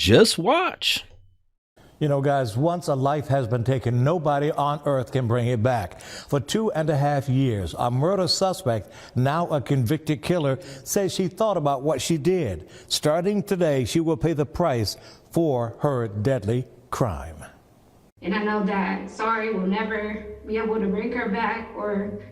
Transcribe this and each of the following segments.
Just watch. You know, guys, once a life has been taken, nobody on earth can bring it back. For 2.5 years, a murder suspect, now a convicted killer, says she thought about what she did. Starting today, she will pay the price for her deadly crime. And I know that sorry will never be able to bring her back or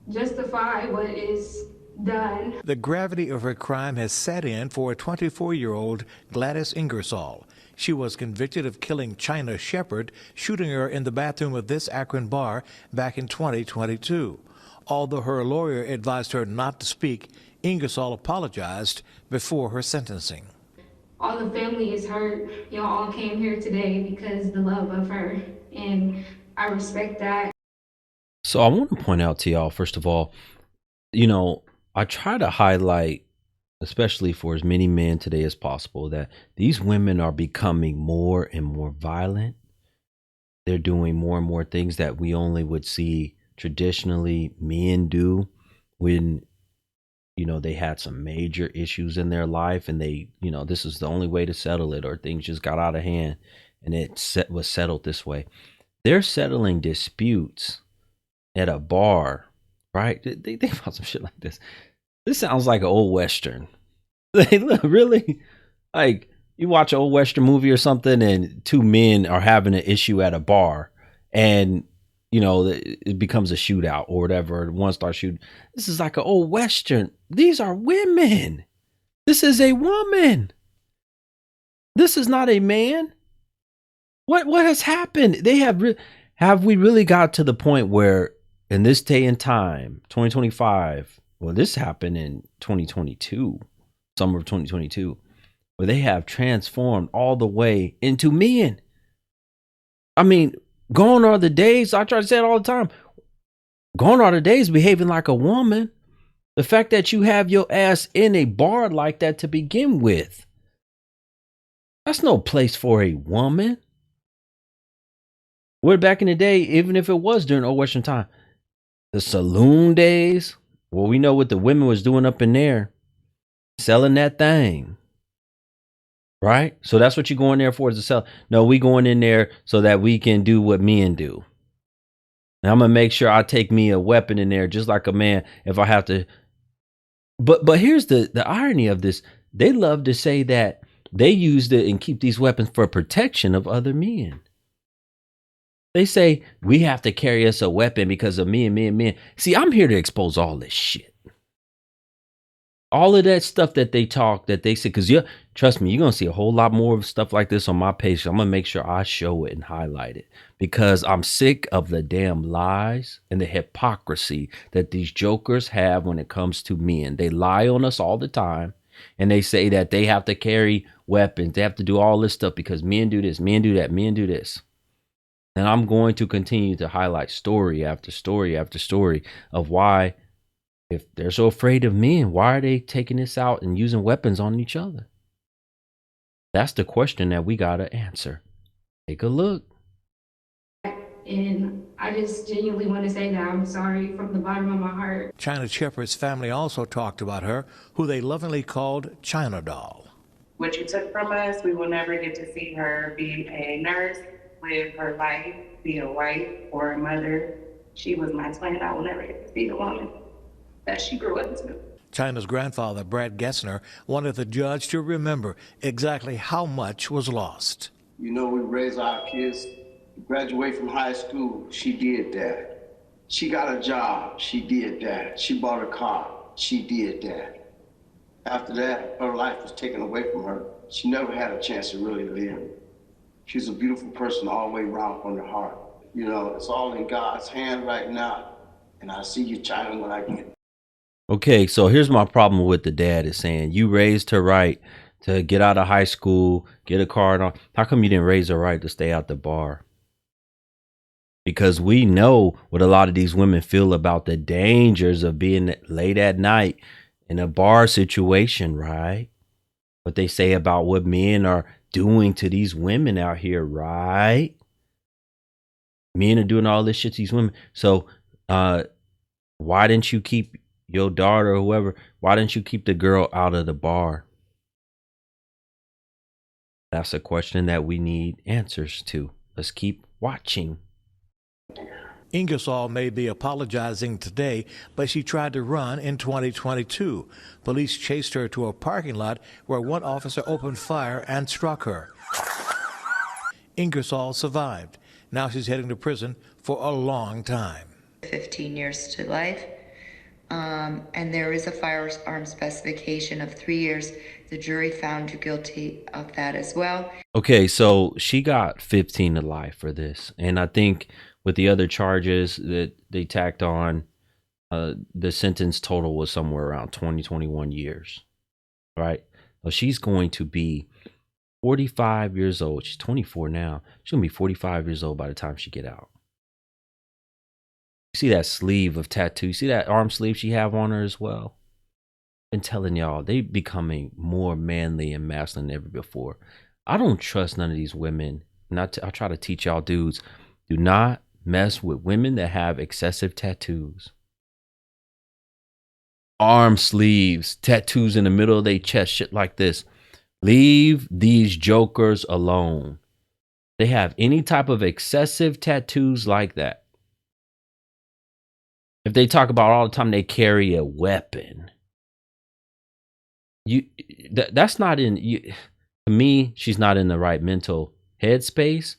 justify what is done. The gravity of her crime has set in for 24-year-old Gladys Ingersoll. She was convicted of killing China Shepherd, shooting her in the bathroom of this Akron bar back in 2022. Although her lawyer advised her not to speak, Ingersoll apologized before her sentencing. All the family is hurt. Y'all all came here today because the love of her, and I respect that. So I want to point out to y'all, first of all, I try to highlight, especially for as many men today as possible, that these women are becoming more and more violent. They're doing more and more things that we only would see traditionally men do when, they had some major issues in their life and this is the only way to settle it, or things just got out of hand and was settled this way. They're settling disputes at a bar, right? They think about some shit like this. This sounds like an old Western. Really? Like, you watch an old Western movie or something and two men are having an issue at a bar and, it becomes a shootout or whatever. One starts shooting. This is like an old Western. These are women. This is a woman. This is not a man. What has happened? Have we really got to the point where in this day and time, 2025, well, this happened in 2022, summer of 2022, where they have transformed all the way into men. I mean, gone are the days, I try to say it all the time, gone are the days behaving like a woman. The fact that you have your ass in a bar like that to begin with, that's no place for a woman. Where back in the day, even if it was during old Western time, the saloon days, well, we know what the women was doing up in there, selling that thing. Right? So that's what you're going there for, is to sell. No, we going in there so that we can do what men do. And I'm going to make sure I take me a weapon in there just like a man if I have to. But here's the irony of this. They love to say that they used it and keep these weapons for protection of other men. They say we have to carry us a weapon because of men. See, I'm here to expose all this shit. All of that stuff that they talk, that they say, because trust me, you're going to see a whole lot more of stuff like this on my page. I'm going to make sure I show it and highlight it, because I'm sick of the damn lies and the hypocrisy that these jokers have when it comes to men. They lie on us all the time, and they say that they have to carry weapons. They have to do all this stuff because men do this, men do that, men do this. And I'm going to continue to highlight story after story after story of why, if they're so afraid of men, why are they taking this out and using weapons on each other? That's the question that we got to answer. Take a look. And I just genuinely want to say that I'm sorry from the bottom of my heart. China Shepherd's family also talked about her, who they lovingly called China Doll. What you took from us, we will never get to see her be a nurse, live her life, be a wife or a mother. She was my twin. I will never get to see the woman that she grew up to. China's grandfather, Brad Gessner, wanted the judge to remember exactly how much was lost. We raise our kids, graduate from high school. She did that. She got a job. She did that. She bought a car. She did that. After that, her life was taken away from her. She never had a chance to really live. She's a beautiful person all the way around from the heart. It's all in God's hand right now. And I see you, China, when I get. Okay, so here's my problem with the dad is saying you raised her right to get out of high school, get a car, and all. How come you didn't raise her right to stay out the bar? Because we know what a lot of these women feel about the dangers of being late at night in a bar situation, right? What they say about what men are doing to these women out here, right? Men are doing all this shit to these women. So why didn't you keep your daughter or whoever, why didn't you keep the girl out of the bar? That's a question that we need answers to. Let's keep watching. Ingersoll may be apologizing today, but she tried to run in 2022. Police chased her to a parking lot where one officer opened fire and struck her. Ingersoll survived. Now she's heading to prison for a long time. 15 years to life. And there is a firearm specification of 3 years. The jury found you guilty of that as well. Okay, so she got 15 to life for this. And I think with the other charges that they tacked on, the sentence total was somewhere around 21 years, right? So she's going to be 45 years old. She's 24 now. She's going to be 45 years old by the time she get out. You see that sleeve of tattoo? You see that arm sleeve she have on her as well? Been telling y'all, they becoming more manly and masculine than ever before. I don't trust none of these women. I try to teach y'all dudes, do not mess with women that have excessive tattoos. Arm sleeves, tattoos in the middle of their chest, shit like this. Leave these jokers alone. They have any type of excessive tattoos like that. If they talk about all the time they carry a weapon, that's not in you. To me, she's not in the right mental headspace,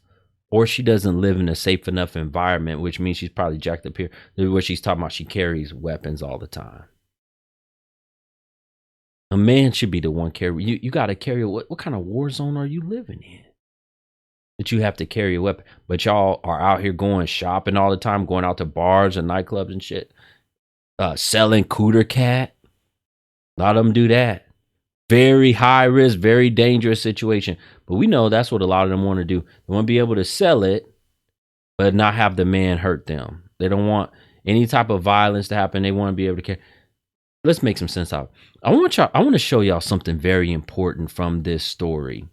or she doesn't live in a safe enough environment, which means she's probably jacked up here where she's talking about she carries weapons all the time. A man should be the one carry. You got to carry what kind of war zone are you living in that you have to carry a weapon? But y'all are out here going shopping all the time, going out to bars and nightclubs and shit, selling cooter cat. A lot of them do that. Very high risk, very dangerous situation. But we know that's what a lot of them want to do. They want to be able to sell it, but not have the man hurt them. They don't want any type of violence to happen. They want to be able to carry. Let's make some sense out. I want to show y'all something very important from this story.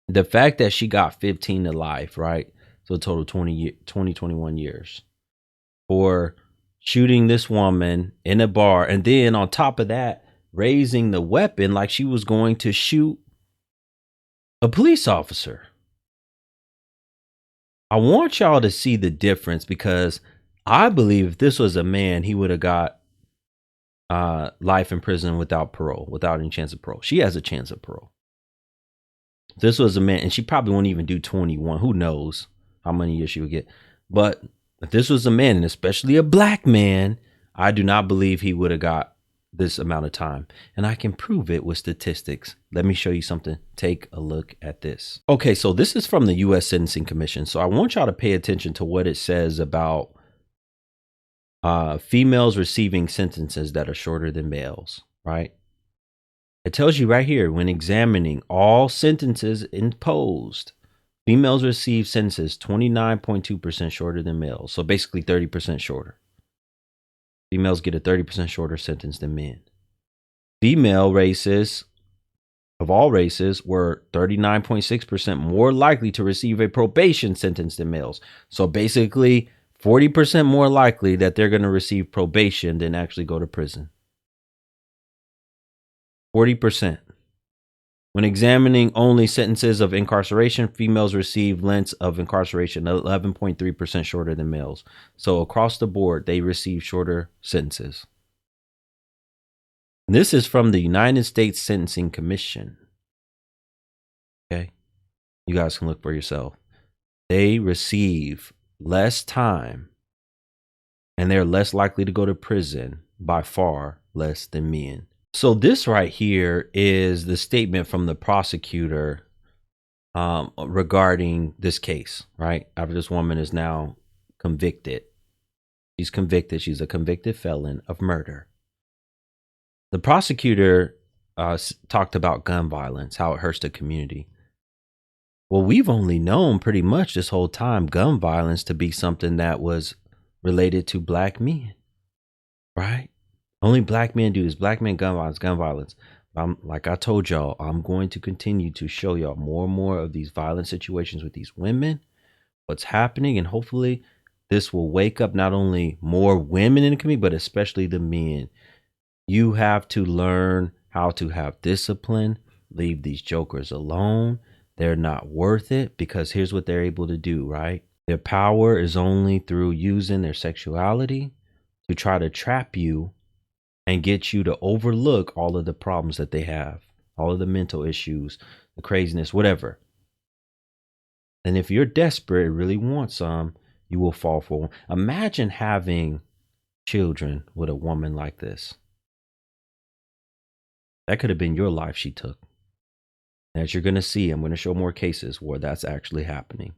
The fact that she got 15 to life, right? So a total 21 years for shooting this woman in a bar. And then on top of that, raising the weapon like she was going to shoot a police officer. I want y'all to see the difference, because I believe if this was a man, he would have got life in prison without parole, without any chance of parole. She has a chance of parole. If this was a man, and she probably won't even do 21. Who knows how many years she would get. But if this was a man, and especially a black man, I do not believe he would have got this amount of time. And I can prove it with statistics. Let me show you something. Take a look at this. Okay, so this is from the U.S. Sentencing Commission. So I want y'all to pay attention to what it says about females receiving sentences that are shorter than males, right? It tells you right here, when examining all sentences imposed, females receive sentences 29.2% shorter than males. So basically 30% shorter. Females get a 30% shorter sentence than men. Female races of all races were 39.6% more likely to receive a probation sentence than males. So basically 40% more likely that they're going to receive probation than actually go to prison. 40%. When examining only sentences of incarceration, females receive lengths of incarceration 11.3% shorter than males. So across the board, they receive shorter sentences. This is from the United States Sentencing Commission. Okay. You guys can look for yourself. They receive less time, and they're less likely to go to prison, by far less than men. So this right here is the statement from the prosecutor regarding this case, right? After this woman is now convicted. She's convicted. She's a convicted felon of murder. The prosecutor talked about gun violence, how it hurts the community. Well, we've only known pretty much this whole time gun violence to be something that was related to black men, right? Only black men do this. Black men, gun violence, gun violence. Like I told y'all, I'm going to continue to show y'all more and more of these violent situations with these women, what's happening, and hopefully this will wake up not only more women in the community, but especially the men. You have to learn how to have discipline, leave these jokers alone. they're not worth it, because here's what they're able to do, right? Their power is only through using their sexuality to try to trap you and get you to overlook all of the problems that they have, all of the mental issues, the craziness, whatever. And if you're desperate, really want some, you will fall for one. Imagine having children with a woman like this. That could have been your life she took. As you're going to see, I'm going to show more cases where that's actually happening.